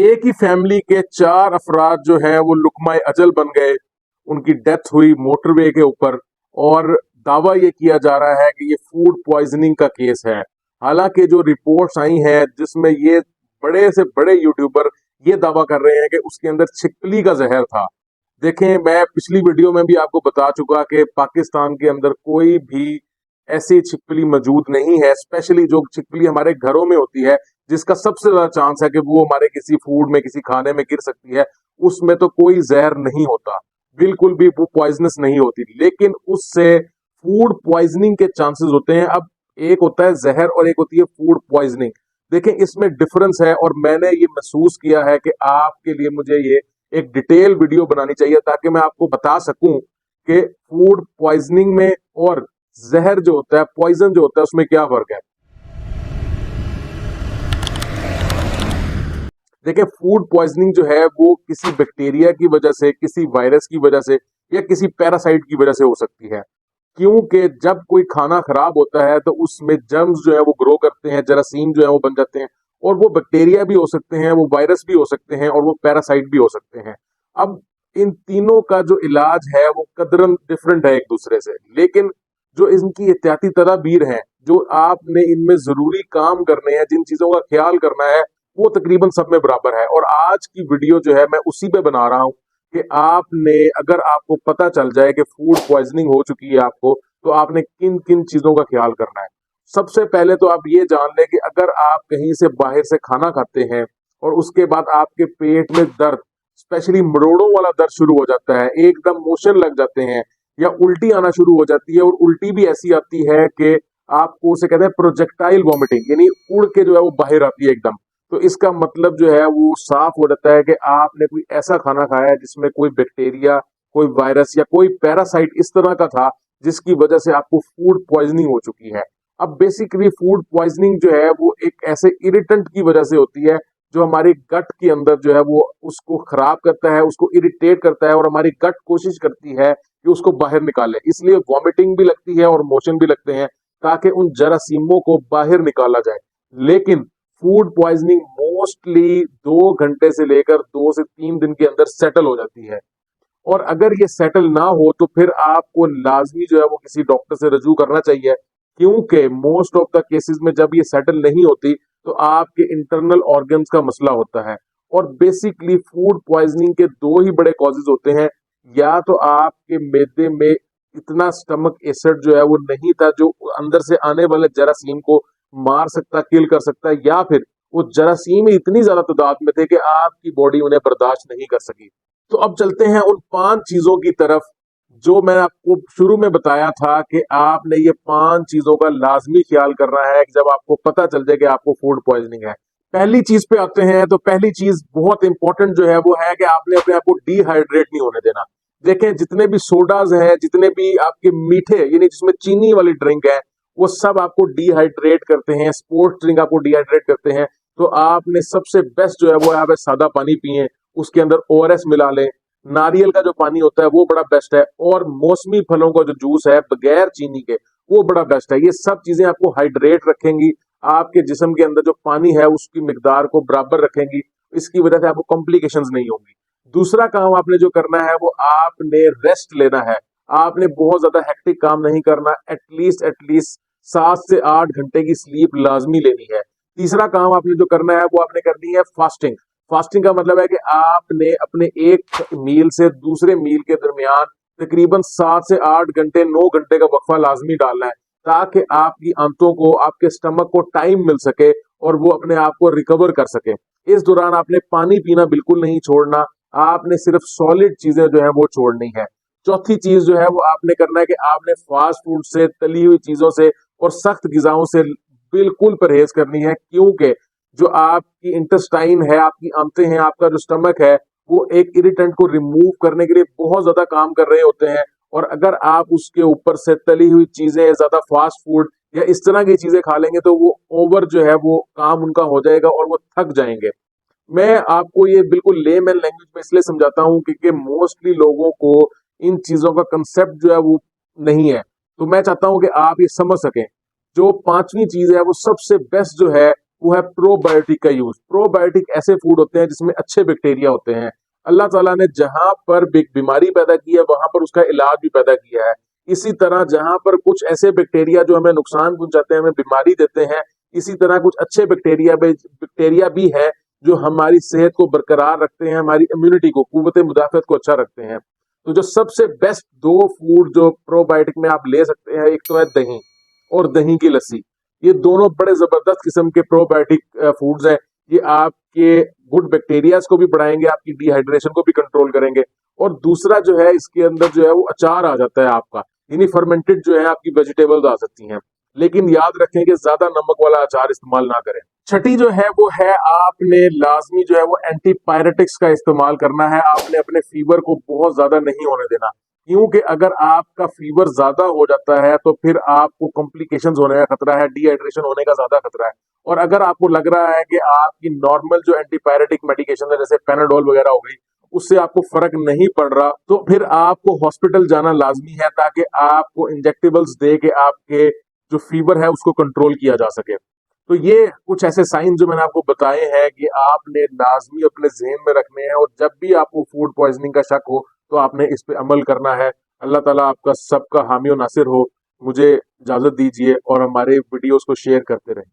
एक ही फैमिली के 4 अफराद जो है वो लुकमाए अजल बन गए। उनकी डेथ हुई मोटरवे के ऊपर और दावा ये किया जा रहा है कि ये फूड पॉइजनिंग का केस है। हालांकि जो रिपोर्ट्स आई हैं जिसमें ये बड़े से बड़े यूट्यूबर ये दावा कर रहे हैं कि उसके अंदर छिपकली का जहर था। देखें, मैं पिछली वीडियो में भी आपको बता चुका कि पाकिस्तान के अंदर कोई भी ऐसी छिपकली मौजूद नहीं है, स्पेशली जो छिपकली हमारे घरों में होती है जिसका सबसे ज्यादा चांस है कि वो हमारे किसी फूड में, किसी खाने में गिर सकती है। उसमें तो कोई जहर नहीं होता, बिल्कुल भी वो पॉइजनस नहीं होती, लेकिन उससे फूड पॉइजनिंग के चांसेस होते हैं। अब एक होता है जहर और एक होती है फूड पॉइजनिंग। देखें, इसमें डिफरेंस है और मैंने ये महसूस किया है कि आपके लिए मुझे ये एक डिटेल वीडियो बनानी चाहिए ताकि मैं आपको बता सकूं कि फूड पॉइजनिंग में और जहर जो होता है, पॉइजन जो होता है, उसमें क्या फर्क है। देखिए, फूड पॉइजनिंग जो है वो किसी बैक्टीरिया की वजह से, किसी वायरस की वजह से या किसी पैरासाइट की वजह से हो सकती है। क्योंकि जब कोई खाना खराब होता है तो उसमें जर्म्स जो है वो ग्रो करते हैं, जरासीम जो है वो बन जाते हैं और वो बैक्टीरिया भी हो सकते हैं, वो वायरस भी हो सकते हैं और वो पैरासाइट भी हो सकते हैं। अब इन तीनों का जो इलाज है वो कदरन डिफरेंट है एक दूसरे से, लेकिन जो इनकी एहतियाती तदाबीर हैं, जो आपने इनमें जरूरी काम करने हैं, जिन चीजों का ख्याल करना है, वो तकरीबन सब में बराबर है। और आज की वीडियो जो है मैं उसी पे बना रहा हूँ कि आपने, अगर आपको पता चल जाए कि फूड पॉइजनिंग हो चुकी है आपको, तो आपने किन किन चीजों का ख्याल करना है। सबसे पहले तो आप ये जान लें कि अगर आप कहीं से बाहर से खाना खाते हैं और उसके बाद आपके पेट में दर्द, स्पेशली मरोड़ों वाला दर्द शुरू हो जाता है, एकदम मोशन लग जाते हैं या उल्टी आना शुरू हो जाती है, और उल्टी भी ऐसी आती है कि आपको उसे कहते हैं प्रोजेक्टाइल वॉमिटिंग, यानी उड़ के जो है वो बाहर आती है एकदम। तो इसका मतलब जो है वो साफ हो जाता है कि आपने कोई ऐसा खाना खाया है जिसमें कोई बैक्टीरिया, कोई वायरस या कोई पैरासाइट इस तरह का था जिसकी वजह से आपको फूड पॉइजनिंग हो चुकी है। अब बेसिकली फूड पॉइजनिंग जो है वो एक ऐसे इरिटेंट की वजह से होती है जो हमारी गट के अंदर जो है वो उसको खराब करता है, उसको इरिटेट करता है और हमारी गट कोशिश करती है कि उसको बाहर निकाले। इसलिए वॉमिटिंग भी लगती है और मोशन भी लगते हैं ताकि उन जरासीमों को बाहर निकाला जाए। लेकिन फूड पॉइजनिंग मोस्टली 2 घंटे से लेकर 2 से 3 दिन के अंदर सेटल हो जाती है। और अगर ये सेटल ना हो तो फिर आपको लाजमी जो है वो किसी डॉक्टर से रजू करना चाहिए, क्योंकि मोस्ट ऑफ द केसेस में जब ये सेटल नहीं होती तो आपके इंटरनल ऑर्गन्स का मसला होता है। और बेसिकली फूड पॉइजनिंग के 2 ही बड़े कॉजेज होते हैं। या तो आपके मैदे में इतना स्टमक एसिड जो है वो नहीं था जो अंदर से आने वाले जरासीम को मार सकता, किल कर सकता, या फिर वो जरासीम इतनी ज्यादा तादाद में थे कि आपकी बॉडी उन्हें बर्दाश्त नहीं कर सकी। तो अब चलते हैं उन 5 चीजों की तरफ जो मैंने आपको शुरू में बताया था कि आपने ये 5 चीजों का लाजमी ख्याल करना है जब आपको पता चल जाए कि आपको फूड पॉइजनिंग है। पहली चीज पे आते हैं, तो पहली चीज बहुत इंपॉर्टेंट जो है वो है कि आपने अपने आप को डिहाइड्रेट नहीं होने देना। देखें, जितने भी सोडाज हैं, जितने भी आपके मीठे यानी जिसमें चीनी वाली ड्रिंक है, वो सब आपको डिहाइड्रेट करते हैं। स्पोर्ट्स ड्रिंक आपको डिहाइड्रेट करते हैं। तो आपने सबसे बेस्ट जो है वो आप सादा पानी पिए, उसके अंदर ओआरएस मिला लें। नारियल का जो पानी होता है वो बड़ा बेस्ट है, और मौसमी फलों का जो जूस है बगैर चीनी के, वो बड़ा बेस्ट है। ये सब चीजें आपको हाइड्रेट रखेंगी, आपके जिस्म के अंदर जो पानी है उसकी मिकदार को बराबर रखेंगी। इसकी वजह से आपको कॉम्प्लिकेशंस नहीं होंगी। दूसरा काम आपने जो करना है वो आपने रेस्ट लेना है। आपने बहुत ज्यादा हेक्टिक काम नहीं करना। एटलीस्ट 7 से 8 घंटे की स्लीप लाजमी लेनी है। तीसरा काम आपने जो करना है वो आपने करनी है फास्टिंग। फास्टिंग का मतलब है कि आपने अपने एक मील से दूसरे मील के दरमियान तकरीबन 7 से 8 घंटे, 9 घंटे का वक्फा लाजमी डालना है, ताकि आपकी आंतों को, आपके स्टमक को टाइम मिल सके और वो अपने आप को रिकवर कर सके। इस दौरान आपने पानी पीना बिल्कुल नहीं छोड़ना। आपने सिर्फ सॉलिड चीजें जो है वो छोड़नी है। चौथी चीज जो है वो आपने करना है कि आपने फास्ट फूड से, तली हुई चीजों से और सख्त गिजाओं से बिल्कुल परहेज करनी है, क्योंकि जो आपकी इंटेस्टाइन है, आपकी आंतें हैं, आपका जो स्टमक है, वो एक इरिटेंट को रिमूव करने के लिए बहुत ज्यादा काम कर रहे होते हैं। और अगर आप उसके ऊपर से तली हुई चीजें, ज्यादा फास्ट फूड या इस तरह की चीजें खा लेंगे तो वो ओवर जो है वो काम उनका हो जाएगा और वो थक जाएंगे। मैं आपको ये बिल्कुल लेमैन लैंग्वेज में इसलिए समझाता हूँ क्योंकि मोस्टली लोगों को इन चीजों का कंसेप्ट जो है वो नहीं है। तो मैं चाहता हूं कि आप ये समझ सकें। जो 5वीं चीज है वो सबसे बेस्ट जो है वो है प्रोबायोटिक का यूज। प्रोबायोटिक ऐसे फूड होते हैं जिसमें अच्छे बैक्टीरिया होते हैं। अल्लाह ताला ने जहां पर बीमारी पैदा की है वहां पर उसका इलाज भी पैदा किया है। इसी तरह जहां पर कुछ ऐसे बैक्टीरिया जो हमें नुकसान पहुंचाते हैं, हमें बीमारी देते हैं, इसी तरह कुछ अच्छे बैक्टीरिया भी है जो हमारी सेहत को बरकरार रखते हैं, हमारी इम्यूनिटी को, कुव्वत मुदाफत को अच्छा रखते हैं। तो जो सबसे बेस्ट दो फूड जो प्रोबायोटिक में आप ले सकते हैं, एक तो है दही और दही की लस्सी। ये दोनों बड़े जबरदस्त किस्म के प्रोबायोटिक फूड्स हैं। ये आपके गुड बैक्टीरियाज को भी बढ़ाएंगे, आपकी डिहाइड्रेशन को भी कंट्रोल करेंगे। और दूसरा जो है इसके अंदर जो है वो अचार आ जाता है आपका, यानी फर्मेंटेड जो है आपकी वेजिटेबल्स आ सकती हैं। लेकिन याद रखें कि ज्यादा नमक वाला अचार इस्तेमाल ना करें। छठी जो है वो है, आपने लाजमी जो है वो एंटीपायरेटिक्स का इस्तेमाल करना है। आपने अपने फीवर को बहुत ज्यादा नहीं होने देना, क्योंकि अगर आपका फीवर ज्यादा हो जाता है तो फिर आपको कॉम्प्लिकेशंस होने का खतरा है, डिहाइड्रेशन होने का ज्यादा खतरा है। और अगर आपको लग रहा है कि आपकी नॉर्मल जो एंटीपायरेटिक मेडिकेशन है जैसे पेनाडोल वगैरह हो गई, उससे आपको फर्क नहीं पड़ रहा, तो फिर आपको हॉस्पिटल जाना लाजमी है ताकि आपको इंजेक्टेबल्स दे के आपके जो फीवर है उसको कंट्रोल किया जा सके। तो ये कुछ ऐसे साइन जो मैंने आपको बताए हैं कि आपने लाजमी अपने ज़हन में रखने हैं, और जब भी आपको फूड पॉइजनिंग का शक हो तो आपने इस पे अमल करना है। अल्लाह ताला आपका सबका हामी और नासिर हो। मुझे इजाजत दीजिए और हमारे वीडियोस को शेयर करते रहें।